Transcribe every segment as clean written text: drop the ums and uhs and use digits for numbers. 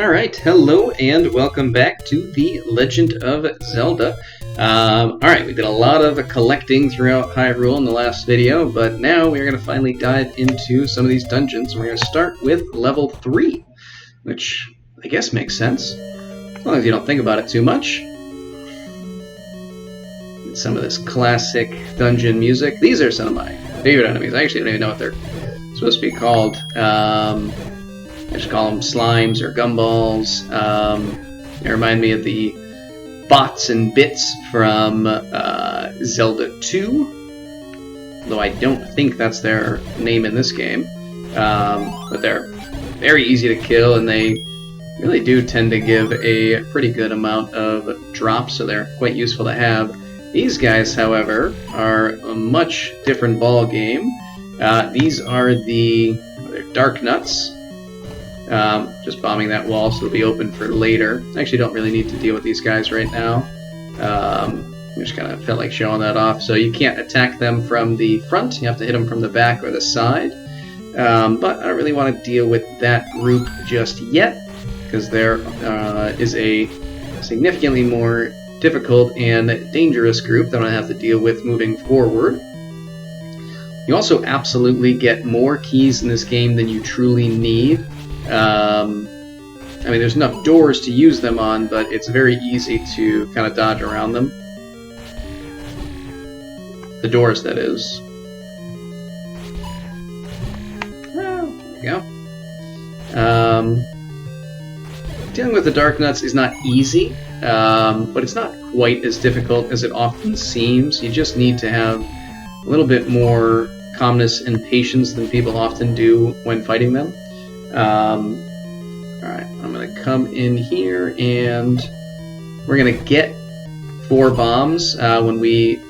Alright, hello and welcome back to The Legend of Zelda. Alright, we did a lot of collecting throughout Hyrule in the last video, but now we're going to finally dive into some of these dungeons. We're going to start with level 3, which I guess makes sense, as long as you don't think about it too much. And some of this classic dungeon music. These are some of my favorite enemies. I actually don't even know what they're supposed to be called. I just call them slimes or gumballs. They remind me of the bots and bits from Zelda 2, though I don't think that's their name in this game. But they're very easy to kill, and they really do tend to give a pretty good amount of drops, so they're quite useful to have. These guys, however, are a much different ball game. These are they're dark nuts. Just bombing that wall so it'll be open for later. I actually don't really need to deal with these guys right now. I just kind of felt like showing that off. So you can't attack them from the front, you have to hit them from the back or the side. But I don't really want to deal with that group just yet, because there is a significantly more difficult and dangerous group that I have to deal with moving forward. You also absolutely get more keys in this game than you truly need. I mean, there's enough doors to use them on, but it's very easy to kind of dodge around them. The doors, that is. Well, there we go. Dealing with the Dark Nuts is not easy, but it's not quite as difficult as it often seems. You just need to have a little bit more calmness and patience than people often do when fighting them. Alright, I'm going to come in here, and we're going to get 4 bombs when we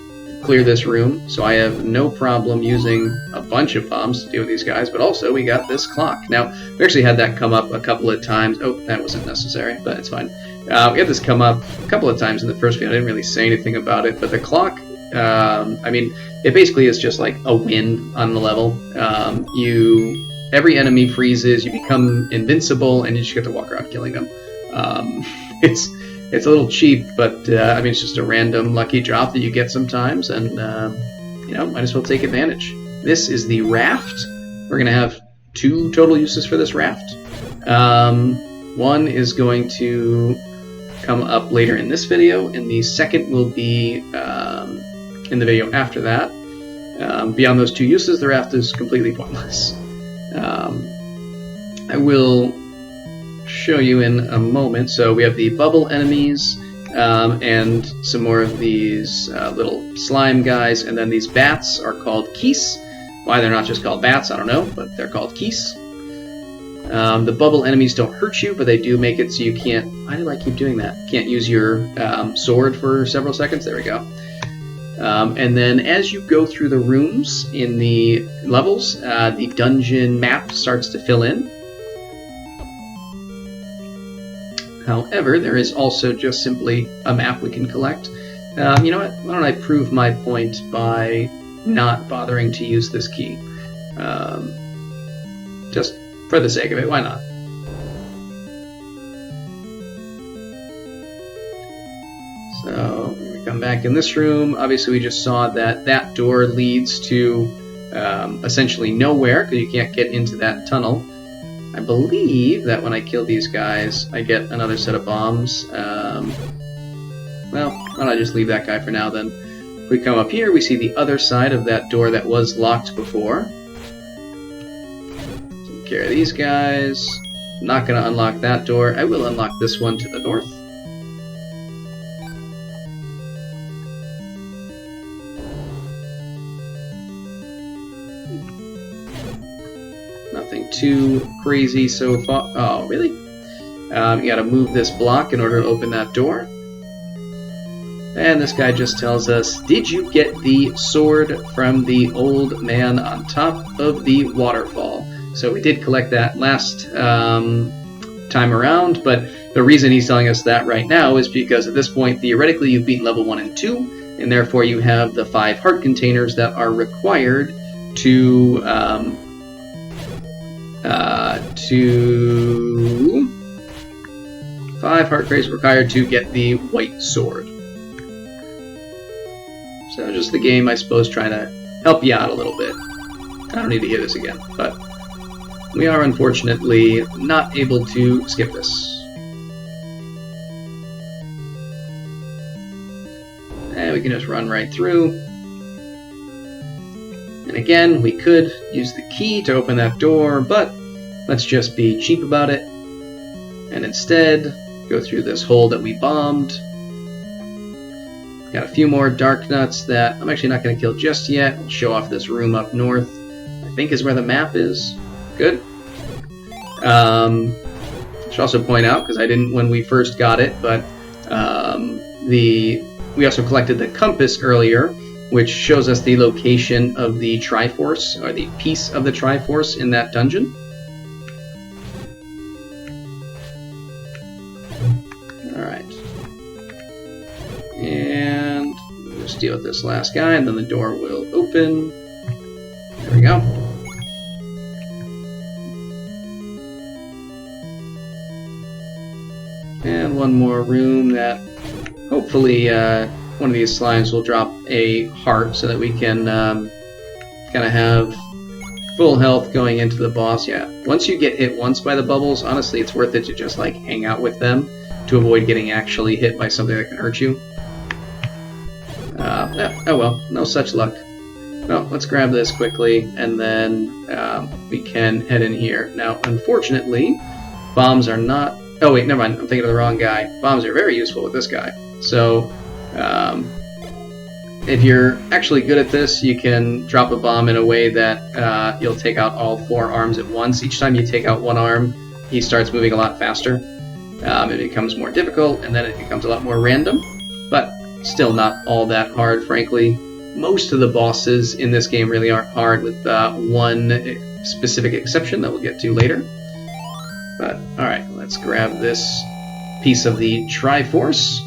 clear this room, so I have no problem using a bunch of bombs to deal with these guys, but also we got this clock. Now, we actually had that come up a couple of times. Oh, that wasn't necessary, but it's fine. We had this come up a couple of times in the first video. I didn't really say anything about it, but the clock, I mean, it basically is just like a win on the level. Every enemy freezes, you become invincible, and you just get to walk around killing them. It's a little cheap, but I mean, it's just a random lucky drop that you get sometimes, and you know, might as well take advantage. This is the raft. We're going to have 2 total uses for this raft. One is going to come up later in this video, and the second will be in the video after that. Beyond those 2 uses, the raft is completely pointless. I will show you in a moment. So we have the bubble enemies, and some more of these little slime guys, and then these bats are called keys. Why they're not just called bats, I don't know, but they're called keys. The bubble enemies don't hurt you, but they do make it so you can't... Why do I keep doing that? Can't use your sword for several seconds. There we go. And then as you go through the rooms in the levels, the dungeon map starts to fill in. However, there is also just simply a map we can collect. You know what? Why don't I prove my point by not bothering to use this key? Just for the sake of it, why not? So, we come back in this room. Obviously, we just saw that that door leads to essentially nowhere, because you can't get into that tunnel. I believe that when I kill these guys, I get another set of bombs. Well, why don't I just leave that guy for now, then. If we come up here, we see the other side of that door that was locked before. Take care of these guys. Not going to unlock that door. I will unlock this one to the north. Nothing too crazy so far. Oh, really? You gotta move this block in order to open that door. And this guy just tells us, did you get the sword from the old man on top of the waterfall? So we did collect that last time around, but the reason he's telling us that right now is because at this point, theoretically, you've beaten level 1 and 2, and therefore you have the 5 heart containers that are required to 5 heart crates required to get the white sword. So just the game, I suppose, trying to help you out a little bit. I don't need to hear this again, but we are unfortunately not able to skip this. And we can just run right through. And again, we could use the key to open that door, but let's just be cheap about it. And instead, go through this hole that we bombed. Got a few more dark nuts that I'm actually not going to kill just yet. We'll show off this room up north. I think is where the map is. Good. I should also point out, because I didn't when we first got it, but we also collected the compass earlier, which shows us the location of the Triforce, or the piece of the Triforce in that dungeon. Alright. And we'll just deal with this last guy, and then the door will open. There we go. And one more room that hopefully one of these slimes will drop a heart so that we can kind of have full health going into the boss. Yeah, once you get hit once by the bubbles, honestly, it's worth it to just like hang out with them to avoid getting actually hit by something that can hurt you. Oh well, no such luck. Well, let's grab this quickly, and then we can head in here. Now, unfortunately, bombs are not... Oh wait, never mind, I'm thinking of the wrong guy. Bombs are very useful with this guy. So, if you're actually good at this, you can drop a bomb in a way that you'll take out all 4 arms at once. Each time you take out one arm, he starts moving a lot faster. It becomes more difficult, and then it becomes a lot more random, but still not all that hard, frankly. Most of the bosses in this game really aren't hard, with one specific exception that we'll get to later. But, alright, let's grab this piece of the Triforce,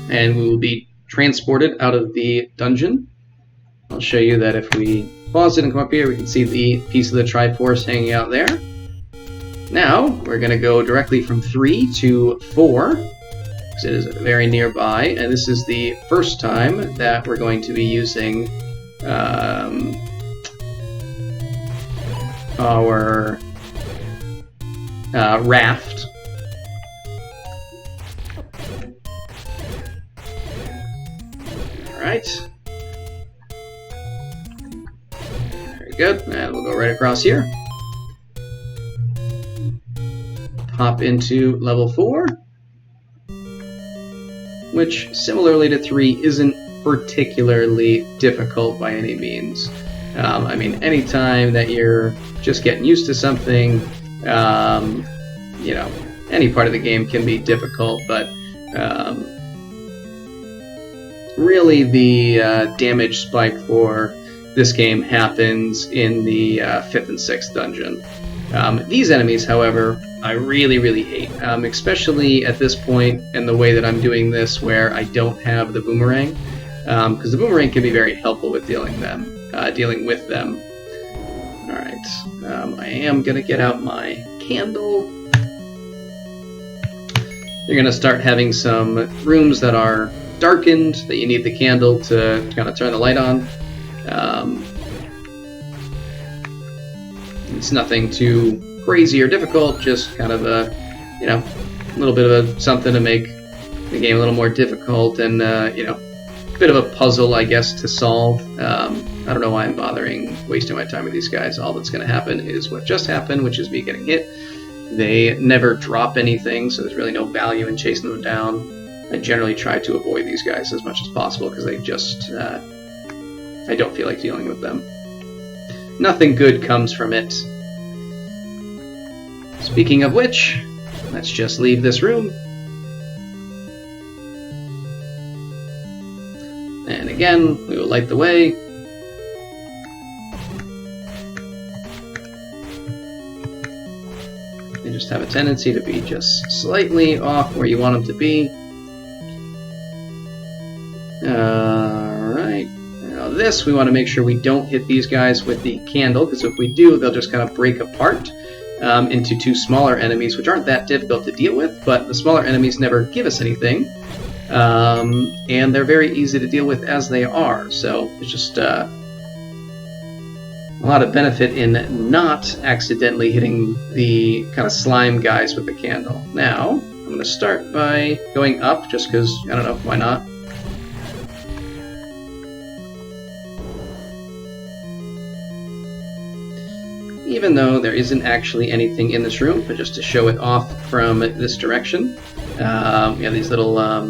and we will be transported out of the dungeon. I'll show you that if we pause it and come up here, we can see the piece of the Triforce hanging out there. Now, we're going to go directly from 3 to 4, because it is very nearby, and this is the first time that we're going to be using our raft. Alright. Very good, and we'll go right across here. Hop into level 4, which, similarly to 3, isn't particularly difficult by any means. I mean, anytime that you're just getting used to something, you know, any part of the game can be difficult, but really the damage spike for this game happens in the 5th and 6th dungeon. These enemies, however, I really hate, especially at this point in the way that I'm doing this where I don't have the boomerang, because the boomerang can be very helpful with dealing with them. Alright, I am going to get out my candle. You're going to start having some rooms that are darkened, that you need the candle to kind of turn the light on. It's nothing too crazy or difficult, just kind of a, you know, a little bit of something to make the game a little more difficult and, you know, a bit of a puzzle, I guess, to solve. I don't know why I'm wasting my time with these guys. All that's going to happen is what just happened, which is me getting hit. They never drop anything, so there's really no value in chasing them down. I generally try to avoid these guys as much as possible because they just, I don't feel like dealing with them. Nothing good comes from it. Speaking of which, let's just leave this room. And again, we will light the way. They just have a tendency to be just slightly off where you want them to be. Alright. Now this, we want to make sure we don't hit these guys with the candle, because if we do, they'll just kind of break apart. into 2 smaller enemies, which aren't that difficult to deal with, but the smaller enemies never give us anything. And they're very easy to deal with as they are, so it's just a lot of benefit in not accidentally hitting the kind of slime guys with the candle. Now, I'm going to start by going up, just because, I don't know, why not? Even though there isn't actually anything in this room, but just to show it off from this direction. We have these little, I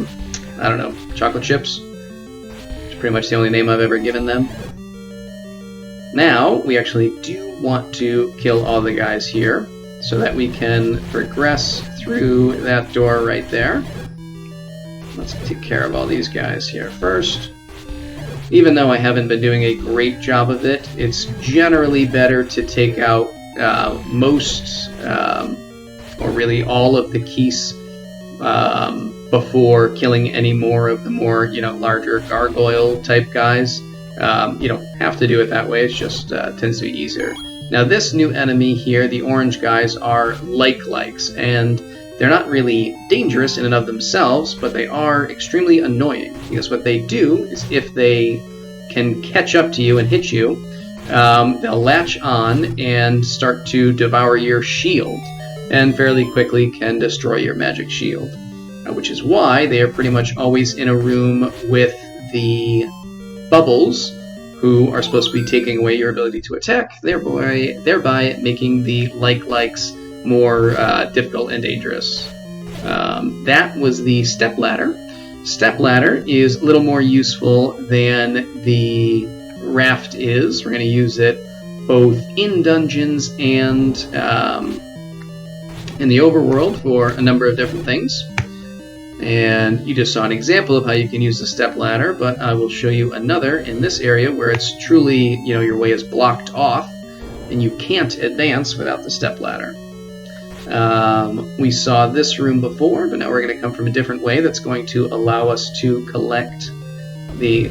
don't know, chocolate chips. It's pretty much the only name I've ever given them. Now, we actually do want to kill all the guys here, so that we can progress through that door right there. Let's take care of all these guys here first. Even though I haven't been doing a great job of it, it's generally better to take out most, or really all of the keys before killing any more of the more, larger gargoyle-type guys. You don't have to do it that way, it just tends to be easier. Now this new enemy here, the orange guys, are like-likes, and they're not really dangerous in and of themselves, but they are extremely annoying, because what they do is if they can catch up to you and hit you, they'll latch on and start to devour your shield, and fairly quickly can destroy your magic shield. Which is why they are pretty much always in a room with the bubbles, who are supposed to be taking away your ability to attack, thereby making the like-likes more difficult and dangerous. That was the step ladder. Step ladder is a little more useful than the raft is. We're going to use it both in dungeons and in the overworld for a number of different things. And you just saw an example of how you can use the step ladder, but I will show you another in this area where it's truly, your way is blocked off and you can't advance without the step ladder. We saw this room before, but now we're going to come from a different way that's going to allow us to collect the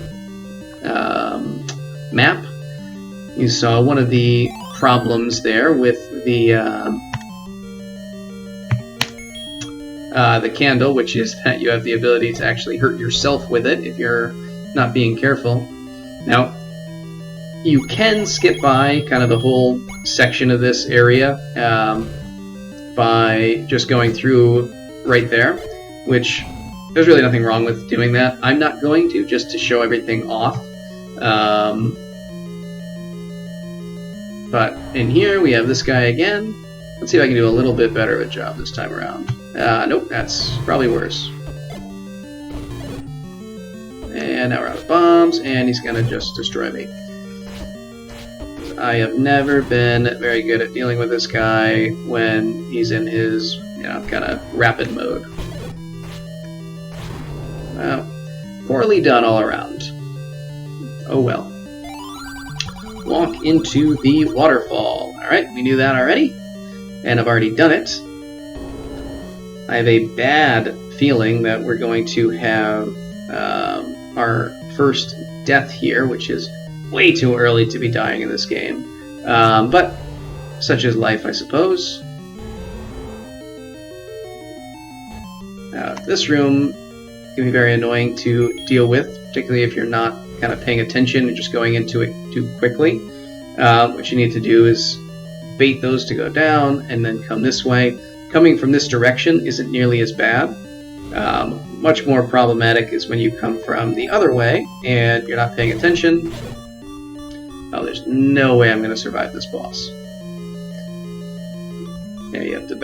map. You saw one of the problems there with the candle, which is that you have the ability to actually hurt yourself with it if you're not being careful. Now, you can skip by kind of the whole section of this area by just going through right there, which there's really nothing wrong with doing that. I'm not going to, just to show everything off. But in here we have this guy again. Let's see if I can do a little bit better of a job this time around. Nope, that's probably worse. And now we're out of bombs, and he's gonna just destroy me. I have never been very good at dealing with this guy when he's in his, kind of rapid mode. Well, poorly done all around. Oh well. Walk into the waterfall. Alright, we knew that already. And I've already done it. I have a bad feeling that we're going to have our first death here, which is way too early to be dying in this game. But such is life, I suppose. This room can be very annoying to deal with, particularly if you're not kind of paying attention and just going into it too quickly. What you need to do is bait those to go down and then come this way. Coming from this direction isn't nearly as bad. Much more problematic is when you come from the other way and you're not paying attention. Oh, there's no way I'm going to survive this boss. Yeah, you have to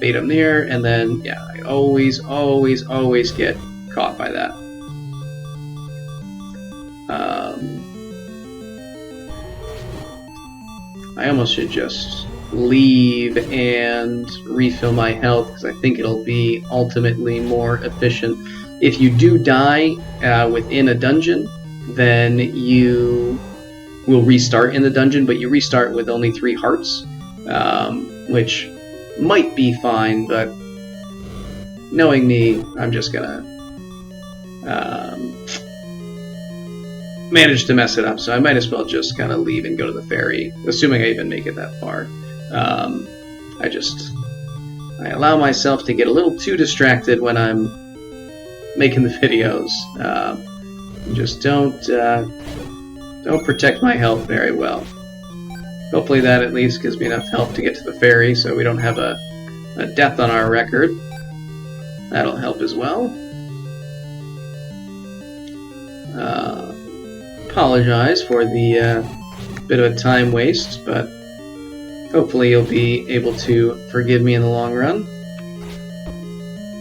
bait him there, and then, yeah, I always get caught by that. I almost should just leave and refill my health, because I think it'll be ultimately more efficient. If you do die within a dungeon, then you will restart in the dungeon, but you restart with only 3 hearts, which might be fine, but knowing me, I'm just gonna manage to mess it up, so I might as well just kind of leave and go to the ferry, assuming I even make it that far. I allow myself to get a little too distracted when I'm making the videos. Just don't protect my health very well. Hopefully that at least gives me enough health to get to the ferry so we don't have a death on our record. That'll help as well. Apologize for the bit of a time waste, but hopefully you'll be able to forgive me in the long run.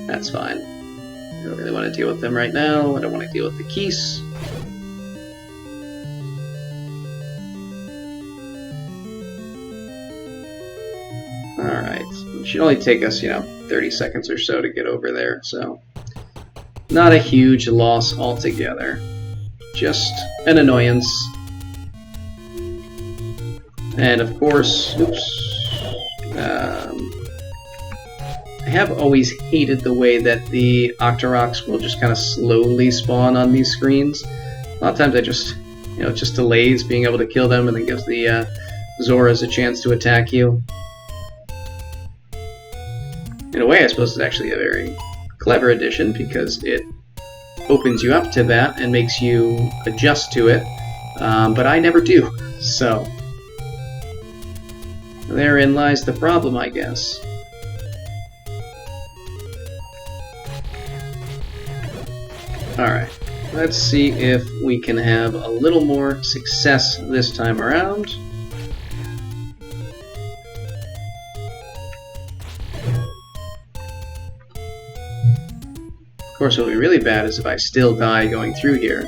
That's fine. I don't really want to deal with them right now. I don't want to deal with the keys. Alright. It should only take us, 30 seconds or so to get over there, so not a huge loss altogether. Just an annoyance. And of course, I have always hated the way that the Octoroks will just kind of slowly spawn on these screens. A lot of times I just, it just delays being able to kill them and then gives the Zoras a chance to attack you. In a way, I suppose it's actually a very clever addition because it opens you up to that and makes you adjust to it, but I never do, so therein lies the problem, I guess. Alright, let's see if we can have a little more success this time around. Of course, what would be really bad is if I still die going through here,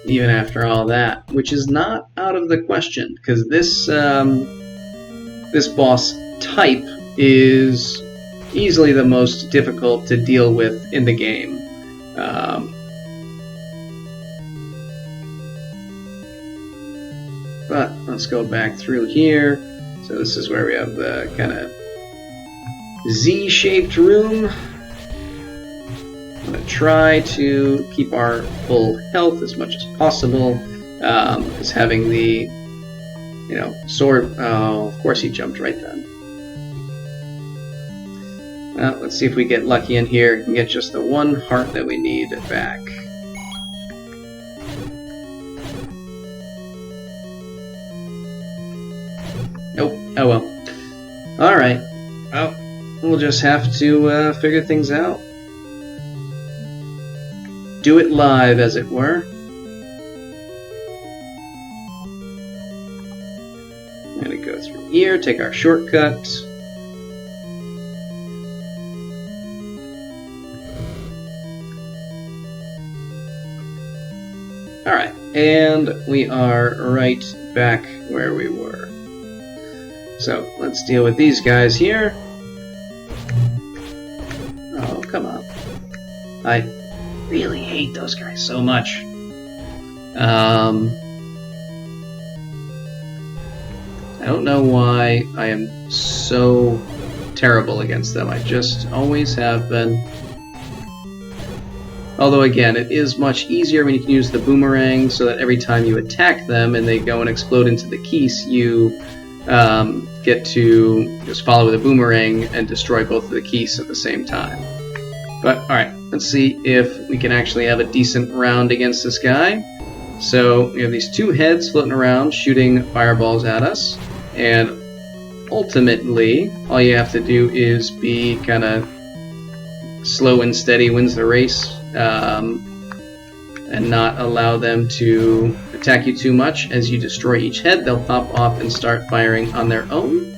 even after all that, which is not out of the question, because this this boss type is easily the most difficult to deal with in the game. But let's go back through here. So this is where we have the kind of Z-shaped room. I'm going to try to keep our full health as much as possible, because having the, sword... Oh, of course he jumped right then. Well, let's see if we get lucky in here and get just the one heart that we need back. Nope. Oh well. Alright. Well, we'll just have to figure things out. Do it live, as it were. I'm gonna go through here, take our shortcut. Alright, and we are right back where we were. So, let's deal with these guys here. Oh, come on. I really hate those guys so much. I don't know why I am so terrible against them. I just always have been. Although again, it is much easier when you can use the boomerang so that every time you attack them and they go and explode into the keys, you get to just follow the boomerang and destroy both of the keys at the same time. But alright, let's see if we can actually have a decent round against this guy. So we have these two heads floating around shooting fireballs at us, and ultimately all you have to do is be kind of slow and steady wins the race, and not allow them to attack you too much. As you destroy each head, they'll pop off and start firing on their own.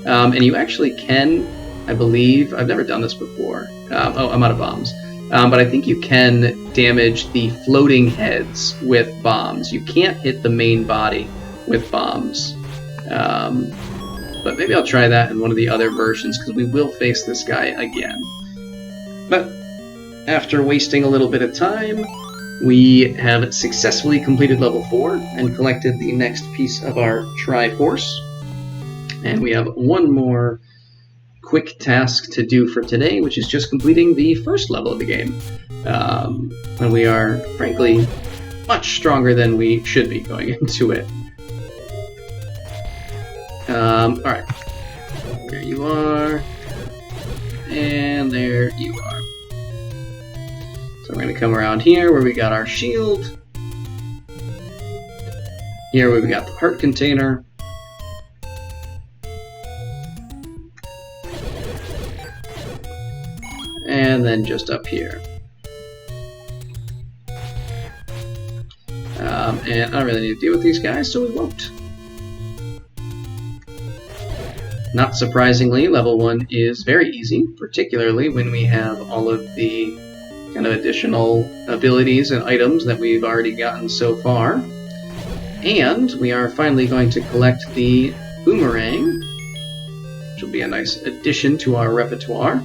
And you actually can, I believe, I've never done this before. Oh, I'm out of bombs. But I think you can damage the floating heads with bombs. You can't hit the main body with bombs. But maybe I'll try that in one of the other versions, because we will face this guy again. But after wasting a little bit of time, we have successfully completed level 4 and collected the next piece of our Triforce. And we have one more quick task to do for today, which is just completing the first level of the game. And we are, frankly, much stronger than we should be going into it. Alright. There you are. And there you are. So we're going to come around here where we got our shield. Here where we got the heart container. And then just up here. And I don't really need to deal with these guys, so we won't. Not surprisingly, level 1 is very easy, particularly when we have all of the kind of additional abilities and items that we've already gotten so far. And we are finally going to collect the boomerang, which will be a nice addition to our repertoire.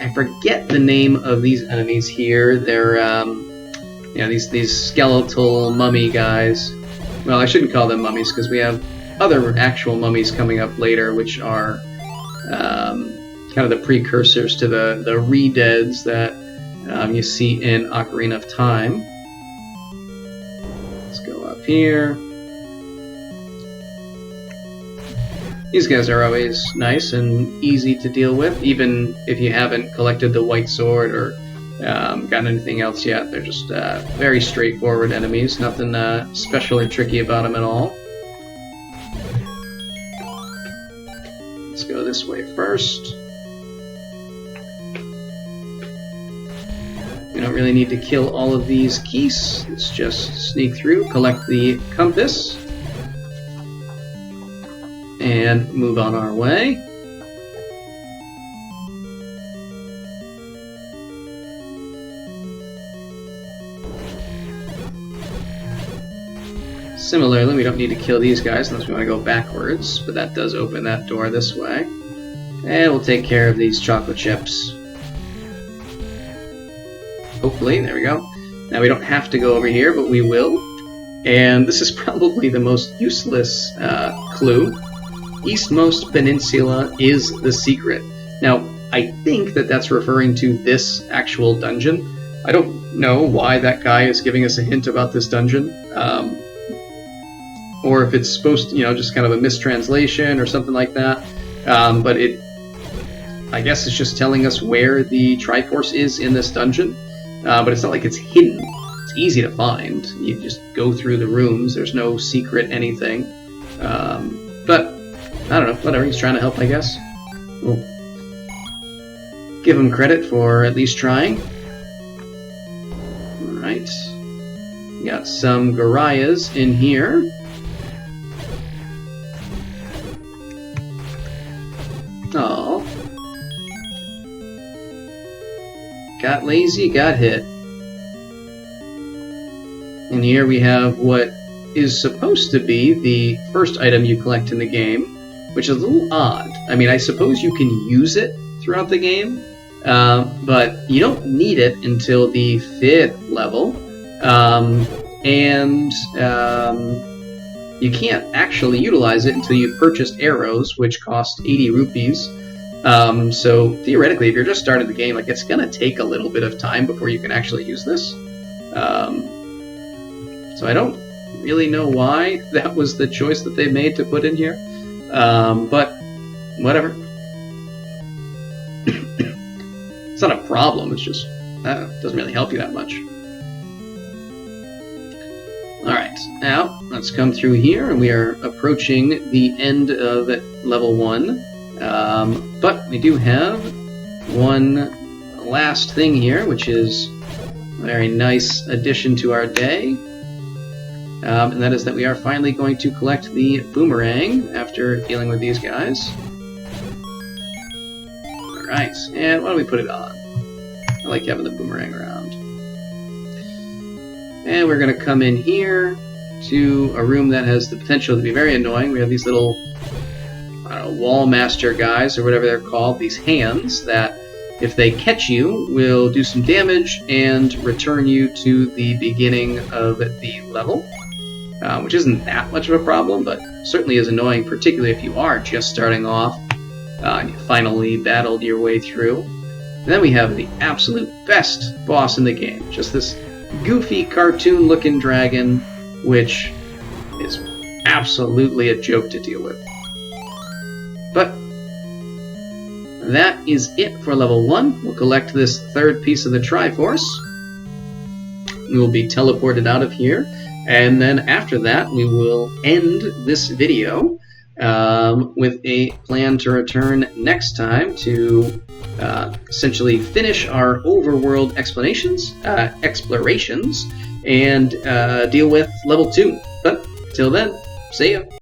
I forget the name of these enemies here. They're, you know, these skeletal mummy guys. Well, I shouldn't call them mummies because we have other actual mummies coming up later, which are kind of the precursors to the re-deads that you see in Ocarina of Time. Let's go up here. These guys are always nice and easy to deal with, even if you haven't collected the white sword or gotten anything else yet. They're just very straightforward enemies, nothing special or tricky about them at all. Let's go this way first. We don't really need to kill all of these geese. Let's just sneak through, collect the compass, and move on our way. Similarly, we don't need to kill these guys unless we want to go backwards, but that does open that door this way. And we'll take care of these chocolate chips. Hopefully, there we go. Now we don't have to go over here, but we will. And this is probably the most useless clue. Eastmost Peninsula is the secret. Now, I think that that's referring to this actual dungeon. I don't know why that guy is giving us a hint about this dungeon. Or if it's supposed to, you know, just kind of a mistranslation or something like that. But I guess it's just telling us where the Triforce is in this dungeon. But it's not like it's hidden. It's easy to find. You just go through the rooms. There's no secret anything. But I don't know, whatever, he's trying to help, I guess. We'll give him credit for at least trying. Alright. Got some Garayas in here. Oh. Got lazy, got hit. And here we have what is supposed to be the first item you collect in the game, which is a little odd. I mean, I suppose you can use it throughout the game, but you don't need it until the 5th level, and you can't actually utilize it until you've purchased arrows, which cost 80 rupees. So theoretically, if you're just starting the game, like, it's gonna take a little bit of time before you can actually use this. So I don't really know why that was the choice that they made to put in here. But whatever. It's not a problem, it's just doesn't really help you that much. Alright, now let's come through here, and we are approaching the end of level 1. But we do have one last thing here, which is a very nice addition to our day. And that is that we are finally going to collect the boomerang after dealing with these guys. Alright, and why don't we put it on? I like having the boomerang around. And we're going to come in here to a room that has the potential to be very annoying. We have these little, I don't know, wall master guys, or whatever they're called, these hands that, if they catch you, will do some damage and return you to the beginning of the level. Which isn't that much of a problem, but certainly is annoying, particularly if you are just starting off and you finally battled your way through. And then we have the absolute best boss in the game. Just this goofy cartoon-looking dragon which is absolutely a joke to deal with. But that is it for level 1. We'll collect this third piece of the Triforce. We will be teleported out of here, and then after that we will end this video with a plan to return next time to essentially finish our overworld explorations, and deal with level 2. But till then, see ya!